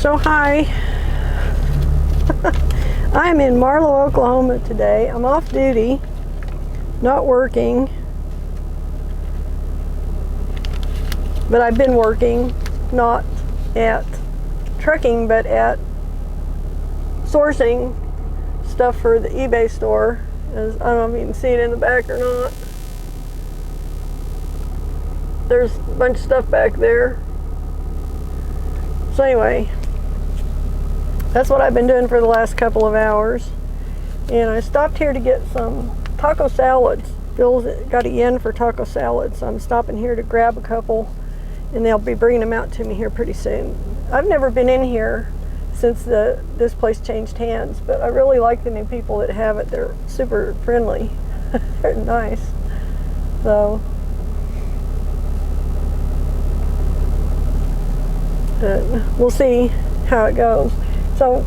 So hi, I'm in Marlow, Oklahoma today. I'm off duty, not working, but I've been working, not at trucking, but at sourcing stuff for the eBay store. As I don't know if you can see it in the back or not. There's a bunch of stuff back there. So anyway, that's what I've been doing for the last couple of hours. And I stopped here to get some taco salads. Bill's got a yen for taco salads, so I'm stopping here to grab a couple, and they'll be bringing them out to me here pretty soon. I've never been in here since this place changed hands, but I really like the new people that have it. They're super friendly. They're nice. So we'll see how it goes. So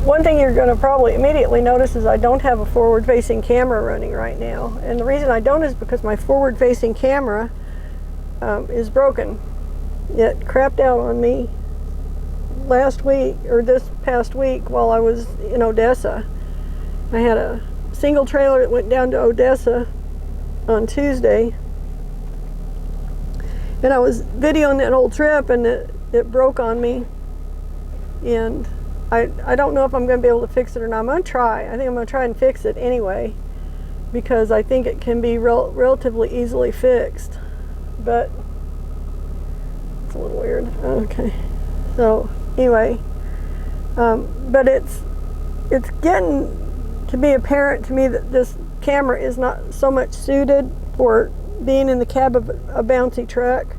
one thing you're going to probably immediately notice is I don't have a forward-facing camera running right now. And the reason I don't is because my forward-facing camera is broken. It crapped out on me last week, or this past week, while I was in Odessa. I had a single trailer that went down to Odessa on Tuesday. And I was videoing that whole trip, and it broke on me, and I don't know if I'm going to be able to fix it or not. I'm going to try. I think I'm going to try and fix it anyway, because I think it can be relatively easily fixed, but it's a little weird. Okay, so anyway, but it's getting to be apparent to me that this camera is not so much suited for being in the cab of a bouncy truck.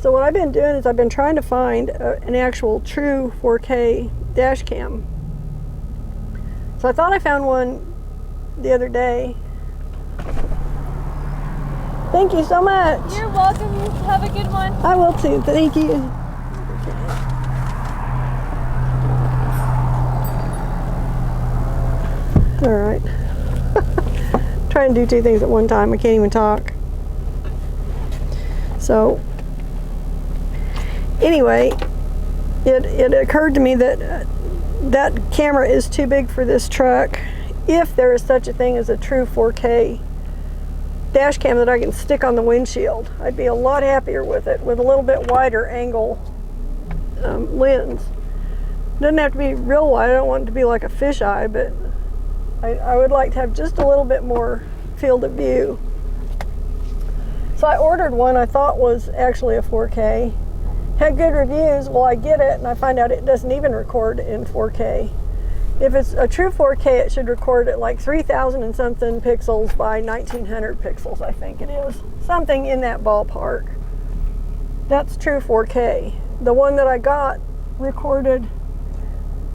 So what I've been doing is I've been trying to find an actual true 4K dash cam. So I thought I found one the other day. Thank you so much. You're welcome. Have a good one. I will too. Thank you. All right. Trying to do two things at one time. I can't even talk. So anyway, it occurred to me that that camera is too big for this truck, if there is such a thing as a true 4K dash cam that I can stick on the windshield. I'd be a lot happier with it, with a little bit wider angle lens. Doesn't have to be real wide. I don't want it to be like a fisheye, but I would like to have just a little bit more field of view. So I ordered one I thought was actually a 4K. Had good reviews. Well, I get it and I find out it doesn't even record in 4K. If it's a true 4K, it should record at like 3,000 and something pixels by 1,900 pixels, I think it is. Something in that ballpark. That's true 4K. The one that I got recorded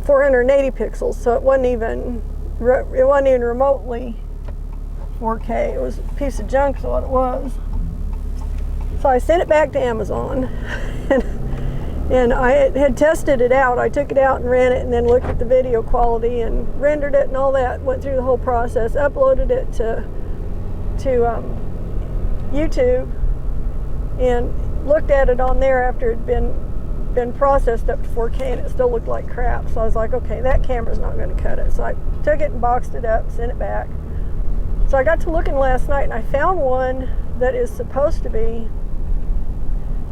480 pixels, so it wasn't even remotely 4K. It was a piece of junk is what it was. So I sent it back to Amazon, and I had tested it out. I took it out and ran it, and then looked at the video quality and rendered it and all that. Went through the whole process, uploaded it to YouTube, and looked at it on there after it had been processed up to 4K, and it still looked like crap. So I was like, okay, that camera's not going to cut it. So I took it and boxed it up, sent it back. So I got to looking last night, and I found one that is supposed to be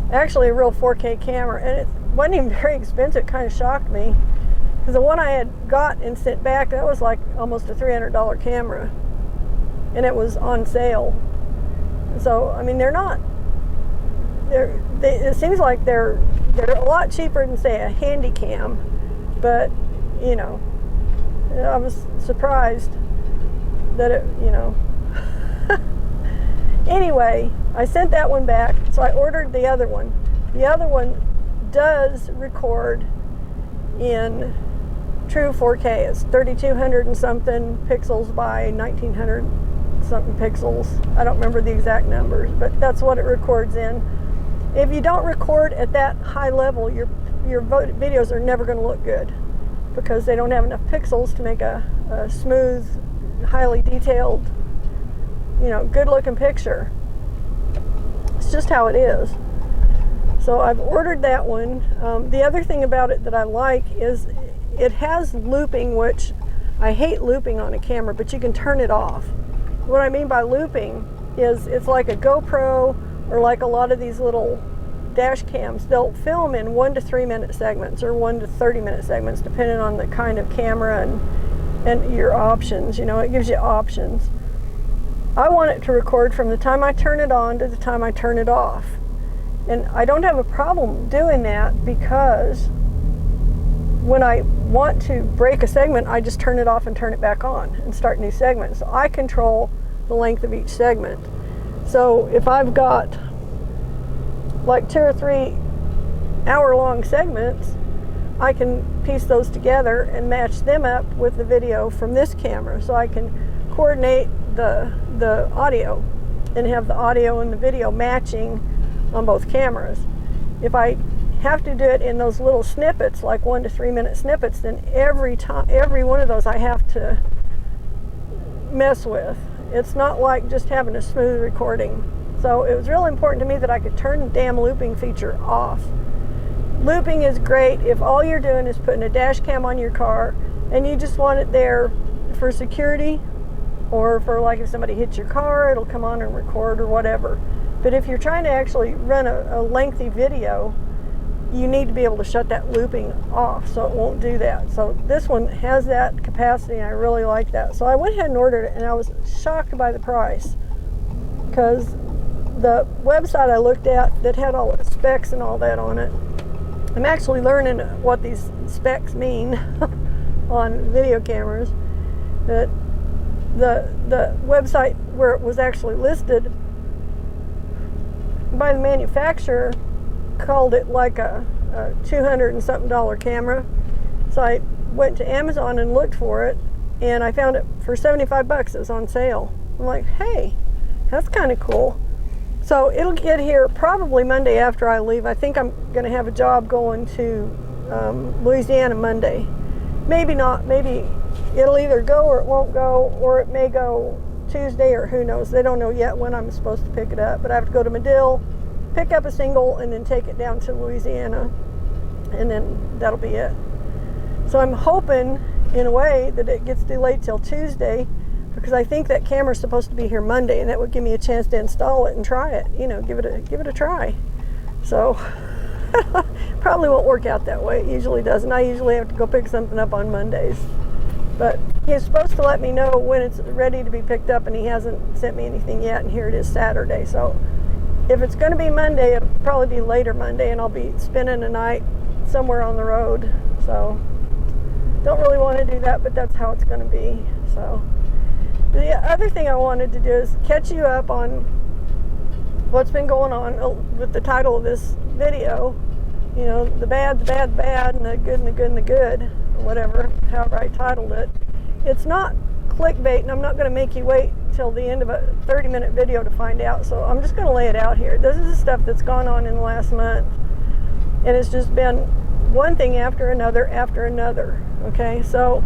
actually a real 4K camera, and it wasn't even very expensive. It kind of shocked me, because the one I had got and sent back, that was like almost a $300 camera, and it was on sale. So I mean, it seems like they're a lot cheaper than, say, a Handycam, but you know, I was surprised that it, you know. Anyway, I sent that one back, so I ordered the other one. The other one does record in true 4K. It's 3,200 and something pixels by 1,900 something pixels. I don't remember the exact numbers, but that's what it records in. If you don't record at that high level, your videos are never going to look good, because they don't have enough pixels to make a smooth, highly detailed, you know, good looking picture. It's just how it is. So I've ordered that one. The other thing about it that I like is it has looping, which I hate looping on a camera, but you can turn it off. What I mean by looping is it's like a GoPro or like a lot of these little dash cams. They'll film in 1 to 3 minute segments or 1 to 30 minute segments, depending on the kind of camera and your options. You know, it gives you options. I want it to record from the time I turn it on to the time I turn it off. And I don't have a problem doing that because when I want to break a segment, I just turn it off and turn it back on and start new segments. So I control the length of each segment. So if I've got like 2 or 3 hour-long segments, I can piece those together and match them up with the video from this camera. So I can coordinate the audio and have the audio and the video matching on both cameras. If I have to do it in those little snippets, like 1 to 3 minute snippets, then every one of those I have to mess with. It's not like just having a smooth recording. So it was really important to me that I could turn the damn looping feature off. Looping is great if all you're doing is putting a dash cam on your car and you just want it there for security, or for like if somebody hits your car, it'll come on and record or whatever. But if you're trying to actually run a lengthy video, you need to be able to shut that looping off so it won't do that. So this one has that capacity and I really like that. So I went ahead and ordered it and I was shocked by the price, because the website I looked at that had all the specs and all that on it, I'm actually learning what these specs mean on video cameras. That the website where it was actually listed by the manufacturer called it like a $200 and something camera. So I went to Amazon and looked for it, and I found it for $75. It was on sale. I'm like, hey, that's kind of cool. So it'll get here probably Monday after I leave. I think I'm going to have a job going to Louisiana Monday. Maybe not. Maybe it'll either go or it won't go, or it may go Tuesday, or who knows. They don't know yet when I'm supposed to pick it up. But I have to go to Medill, pick up a single, and then take it down to Louisiana, and then that'll be it. So I'm hoping, in a way, that it gets delayed till Tuesday, because I think that camera's supposed to be here Monday, and that would give me a chance to install it and try it. You know, give it a try. So probably won't work out that way. It usually doesn't. I usually have to go pick something up on Mondays. But he's supposed to let me know when it's ready to be picked up, and he hasn't sent me anything yet, and here it is Saturday. So if it's going to be Monday, it'll probably be later Monday, and I'll be spending a night somewhere on the road. So don't really want to do that, but that's how it's going to be. So the other thing I wanted to do is catch you up on what's been going on with the title of this video. You know, the bad, the bad, and the good, and the good, and the good, or whatever, however I titled it. It's not clickbait, and I'm not going to make you wait till the end of a 30-minute video to find out. So I'm just going to lay it out here. This is the stuff that's gone on in the last month, and it's just been one thing after another after another. Okay, so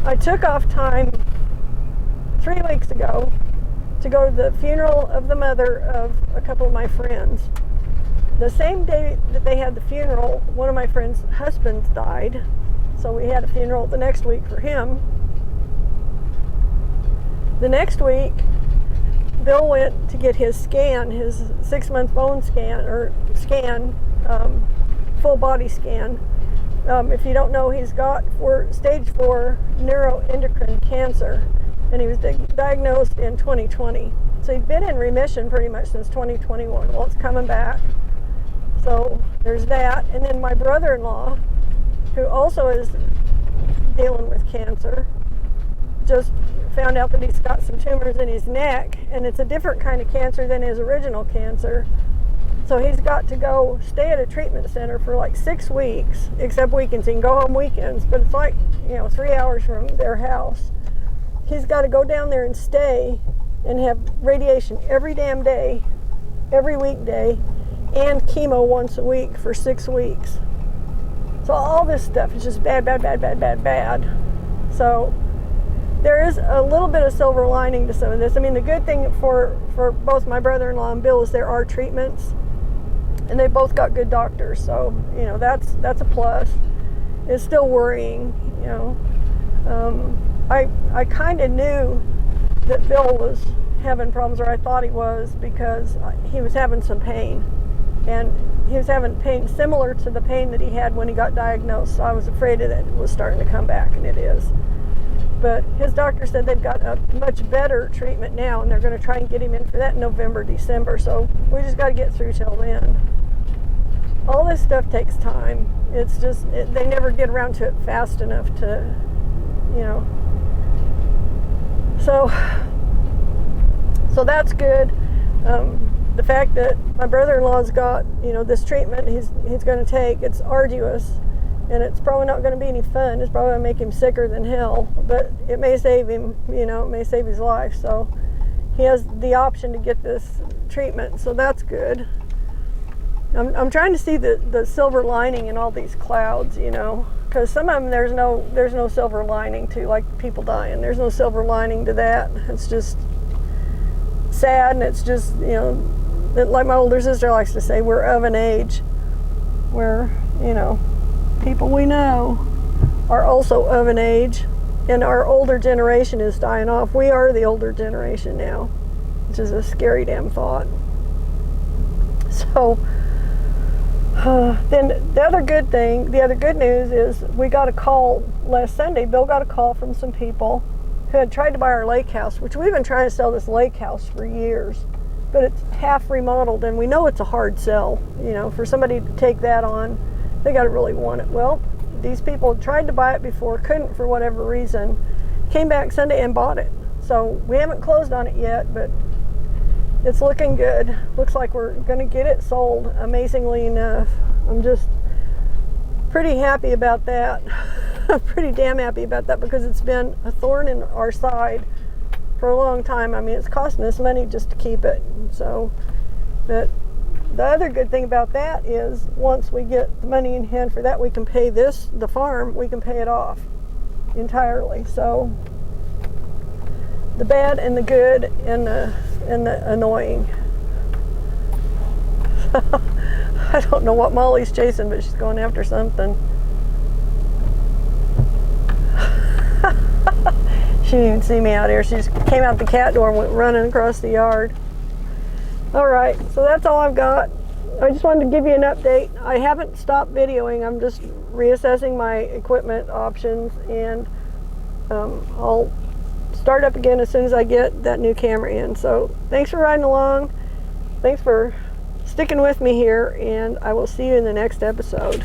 I took off time 3 weeks ago to go to the funeral of the mother of a couple of my friends. The same day that they had the funeral, one of my friends' husbands died, so we had a funeral the next week for him. The next week, Bill went to get his scan, his 6-month bone scan, full body scan. If you don't know, he's got stage 4 neuroendocrine cancer, and he was diagnosed in 2020. So he'd been in remission pretty much since 2021. Well, it's coming back. So there's that. And then my brother-in-law, who also is dealing with cancer, just found out that he's got some tumors in his neck, and it's a different kind of cancer than his original cancer. So he's got to go stay at a treatment center for like 6 weeks, except weekends. He can go home weekends, but it's like, 3 hours from their house. He's got to go down there and stay and have radiation every damn day, every weekday, and chemo once a week for 6 weeks. So all this stuff is just bad. So there is a little bit of silver lining to some of this. I mean, the good thing for both my brother-in-law and Bill is there are treatments. and they both got good doctors, so you know that's a plus. It's still worrying, you know. I kind of knew that Bill was having problems, or I thought he was, because he was having some pain, and he was having pain similar to the pain that he had when he got diagnosed. So I was afraid that it was starting to come back, and it is. But his doctor said they've got a much better treatment now, and they're going to try and get him in for that in November, December. So we just got to get through till then. All this stuff takes time. It's just, they never get around to it fast enough to, you know. So that's good. The fact that my brother-in-law's got, you know, this treatment he's going to take, it's arduous, and it's probably not going to be any fun. It's probably going to make him sicker than hell, but it may save him, you know, it may save his life. So he has the option to get this treatment, so that's good. I'm trying to see the silver lining in all these clouds, you know, because some of them there's no silver lining to, like people dying. There's no silver lining to that. It's just sad, and it's just, you know, like my older sister likes to say, we're of an age where, you know, people we know are also of an age, and our older generation is dying off. We are the older generation now, which is a scary damn thought. So then the other good news is we got a call last Sunday. Bill got a call from some people who had tried to buy our lake house, which we've been trying to sell this lake house for years, but it's half remodeled, and we know it's a hard sell. You know, for somebody to take that on, they got to really want it. Well, these people tried to buy it before, couldn't for whatever reason, came back Sunday and bought it. So we haven't closed on it yet, but it's looking good. Looks like we're going to get it sold, amazingly enough. I'm just pretty happy about that. I'm pretty damn happy about that, because it's been a thorn in our side for a long time. I mean, it's costing us money just to keep it. So, but the other good thing about that is once we get the money in hand for that, we can pay the farm, we can pay it off entirely. So the bad and the good and the annoying. I don't know what Molly's chasing, but she's going after something. She didn't even see me out here. She just came out the cat door and went running across the yard. All right, so that's all I've got. I just wanted to give you an update. I haven't stopped videoing. I'm just reassessing my equipment options, and I'll start up again as soon as I get that new camera in. So thanks for riding along. Thanks for sticking with me here, and I will see you in the next episode.